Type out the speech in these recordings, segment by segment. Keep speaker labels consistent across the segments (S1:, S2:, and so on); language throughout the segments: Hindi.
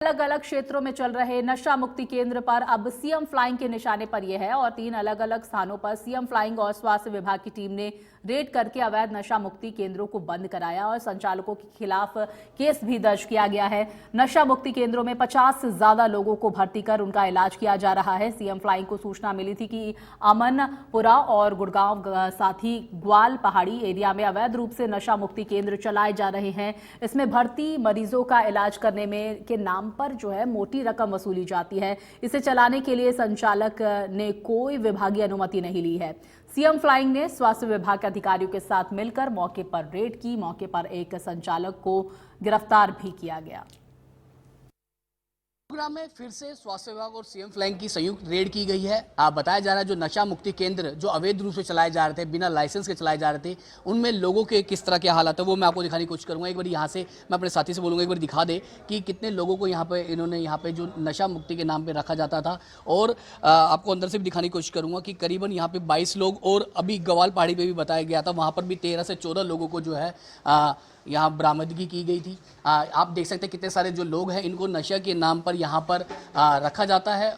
S1: अलग अलग क्षेत्रों में चल रहे नशा मुक्ति केंद्र पर अब सीएम फ्लाइंग के निशाने पर यह है और 3 अलग अलग स्थानों पर सीएम फ्लाइंग और स्वास्थ्य विभाग की टीम ने रेड करके अवैध नशा मुक्ति केंद्रों को बंद कराया और संचालकों के खिलाफ केस भी दर्ज किया गया है। नशा मुक्ति केंद्रों में 50 से ज्यादा लोगों को भर्ती कर उनका इलाज किया जा रहा है। सीएम फ्लाइंग को सूचना मिली थी कि अमनपुरा और गुड़गांव साथ ही ग्वाल पहाड़ी एरिया में अवैध रूप से नशा मुक्ति केंद्र चलाए जा रहे हैं। इसमें भर्ती मरीजों का इलाज करने में के नाम पर जो है मोटी रकम वसूली जाती है। इसे चलाने के लिए संचालक ने कोई विभागीय अनुमति नहीं ली है। सीएम फ्लाइंग ने स्वास्थ्य विभाग के अधिकारियों के साथ मिलकर मौके पर रेड की। मौके पर एक संचालक को गिरफ्तार भी किया गया।
S2: गुरुग्राम में फिर से स्वास्थ्य विभाग और सीएम फ्लाइंग की संयुक्त रेड की गई है। बताया जा रहा है जो नशा मुक्ति केंद्र जो अवैध रूप से चलाए जा रहे थे, बिना लाइसेंस के चलाए जा रहे थे, उनमें लोगों के किस तरह के हालात है वो मैं आपको दिखाने की कोशिश करूंगा। एक बार यहाँ से मैं अपने साथी से बोलूंगा, एक बार दिखा दे कि कितने लोगों को यहाँ पे इन्होंने यहाँ पे जो नशा मुक्ति के नाम पे रखा जाता था। और आपको अंदर से भी दिखाने की कोशिश करूंगा कि करीबन यहाँ पे 22 लोग और अभी ग्वाल पहाड़ी पे भी बताया गया था, वहाँ पर भी 13 से 14 लोगों को जो है यहाँ बरामदगी की गई थी। आप देख सकते हैं कितने सारे जो लोग हैं इनको नशा के नाम पर यहाँ पर रखा जाता है।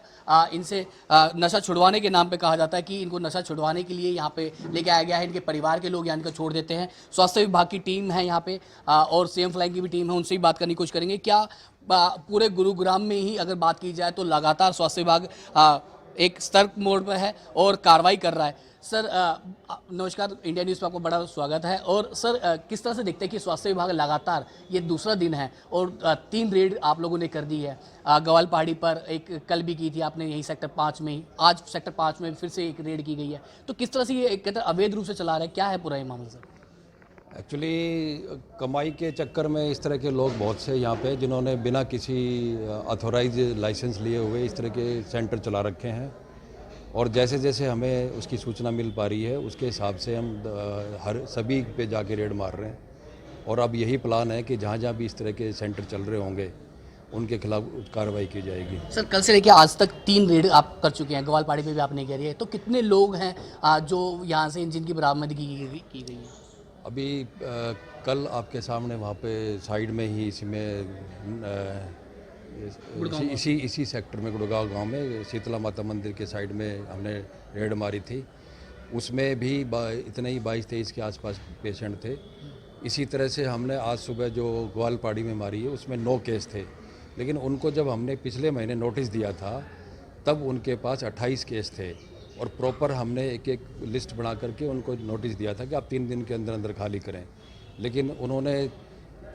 S2: इनसे नशा छुड़वाने के नाम पे कहा जाता है कि इनको नशा छुड़वाने के लिए यहाँ पे लेके आया गया है। इनके परिवार के लोग यहाँ इनको छोड़ देते हैं। स्वास्थ्य विभाग की टीम है यहाँ पे और सीएम फ्लाइंग की भी टीम है, उनसे ही बात करने की कोशिश करेंगे। क्या पूरे गुरुग्राम में ही अगर बात की जाए तो लगातार स्वास्थ्य विभाग एक सतर्क मोड पर है और कार्रवाई कर रहा है। सर नमस्कार, इंडिया न्यूज़ पर आपको बड़ा स्वागत है। और सर किस तरह से देखते हैं कि स्वास्थ्य विभाग लगातार ये दूसरा दिन है और 3 रेड आप लोगों ने कर दी है। ग्वाल पहाड़ी पर एक कल भी की थी आपने, यही सेक्टर 5 में ही, आज सेक्टर 5 में फिर से एक रेड की गई है। तो किस तरह से ये कहते हैं अवैध रूप से चला रहा है, क्या है पूरा ये मामला सर?
S3: एक्चुअली कमाई के चक्कर में इस तरह के लोग बहुत से यहाँ पे जिन्होंने बिना किसी अथोराइज लाइसेंस लिए हुए इस तरह के सेंटर चला रखे हैं। और जैसे जैसे हमें उसकी सूचना मिल पा रही है उसके हिसाब से हम हर सभी पे जाके रेड मार रहे हैं। और अब यही प्लान है कि जहाँ जहाँ भी इस तरह के सेंटर चल रहे होंगे उनके खिलाफ कार्रवाई की जाएगी।
S2: सर कल से लेकर आज तक 3 रेड आप कर चुके हैं, ग्वाल पहाड़ी पे भी आपने कह रही है, तो कितने लोग हैं जो यहाँ से जिनकी बरामदगी की गई है?
S3: अभी कल आपके सामने वहाँ पे साइड में ही इसी सेक्टर में गुड़गांव गांव में शीतला माता मंदिर के साइड में हमने रेड मारी थी। उसमें भी इतने ही 22-23 के आसपास पेशेंट थे। इसी तरह से हमने आज सुबह जो ग्वाल पहाड़ी में मारी है उसमें 9 केस थे, लेकिन उनको जब हमने पिछले महीने नोटिस दिया था तब उनके पास 28 केस थे और प्रॉपर हमने एक लिस्ट बना करके उनको नोटिस दिया था कि आप 3 दिन के अंदर अंदर खाली करें। लेकिन उन्होंने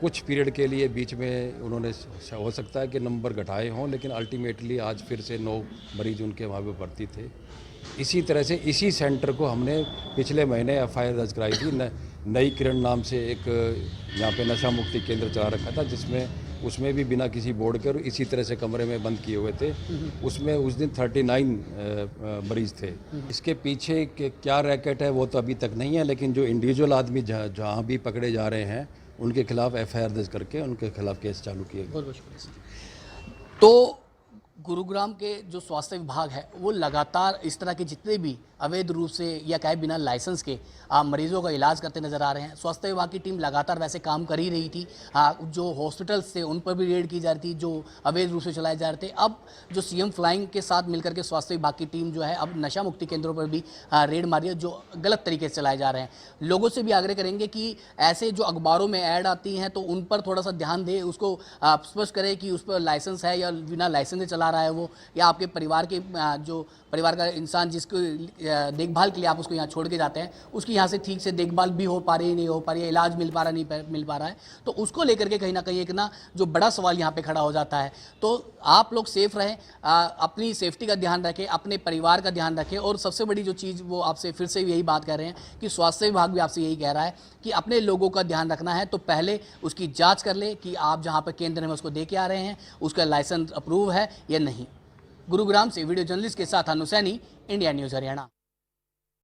S3: कुछ पीरियड के लिए बीच में उन्होंने हो सकता है कि नंबर घटाए हों, लेकिन अल्टीमेटली आज फिर से 9 मरीज उनके वहाँ पे भर्ती थे। इसी तरह से इसी सेंटर को हमने पिछले महीने एफआईआर दर्ज कराई थी। नई किरण नाम से एक यहाँ पे नशा मुक्ति केंद्र चला रखा था, जिसमें उसमें भी बिना किसी बोर्ड के और इसी तरह से कमरे में बंद किए हुए थे। उसमें उस दिन 39 मरीज थे। इसके पीछे के क्या रैकेट है वो तो अभी तक नहीं है, लेकिन जो इंडिविजुअल आदमी जहाँ भी पकड़े जा रहे हैं उनके खिलाफ एफआईआर दर्ज करके उनके खिलाफ केस चालू किए गए।
S2: बहुत बहुत शुक्रिया। तो गुरुग्राम के जो स्वास्थ्य विभाग है वो लगातार इस तरह के जितने भी अवैध रूप से या कहे बिना लाइसेंस के मरीजों का इलाज करते नजर आ रहे हैं। स्वास्थ्य विभाग की टीम लगातार वैसे काम कर ही रही थी। जो हॉस्पिटल्स थे उन पर भी रेड की जा रही थी जो अवैध रूप से चलाए जा रहे थे। अब जो सीएम फ्लाइंग के साथ मिलकर के स्वास्थ्य विभाग की टीम जो है अब नशा मुक्ति केंद्रों पर भी रेड मारी है जो गलत तरीके से चलाए जा रहे हैं। लोगों से भी आग्रह करेंगे कि ऐसे जो अखबारों में ऐड आती हैं तो उन पर थोड़ा सा ध्यान दे, उसको स्पष्ट करें कि उस पर लाइसेंस है या बिना लाइसेंस से चला रहा है वो, या आपके परिवार के जो परिवार का इंसान जिसको देखभाल के लिए आप उसको यहाँ छोड़ के जाते हैं उसकी यहाँ से ठीक से देखभाल भी हो पा रही है नहीं हो पा रही है, इलाज मिल पा रहा नहीं मिल पा रहा है, तो उसको लेकर के कहीं ना कहीं एक ना जो बड़ा सवाल यहाँ पे खड़ा हो जाता है। तो आप लोग सेफ रहें, अपनी सेफ्टी का ध्यान रखें, अपने परिवार का ध्यान रखें। और सबसे बड़ी जो चीज़ वो आपसे फिर से यही बात कर रहे हैं कि स्वास्थ्य विभाग भी आपसे यही कह रहा है कि अपने लोगों का ध्यान रखना है तो पहले उसकी जाँच कर ले कि आप जहाँ पर केंद्र में उसको दे के आ रहे हैं उसका लाइसेंस अप्रूव है या नहीं। गुरुग्राम से वीडियो जर्नलिस्ट के साथ अनु सैनी, इंडिया न्यूज़ हरियाणा।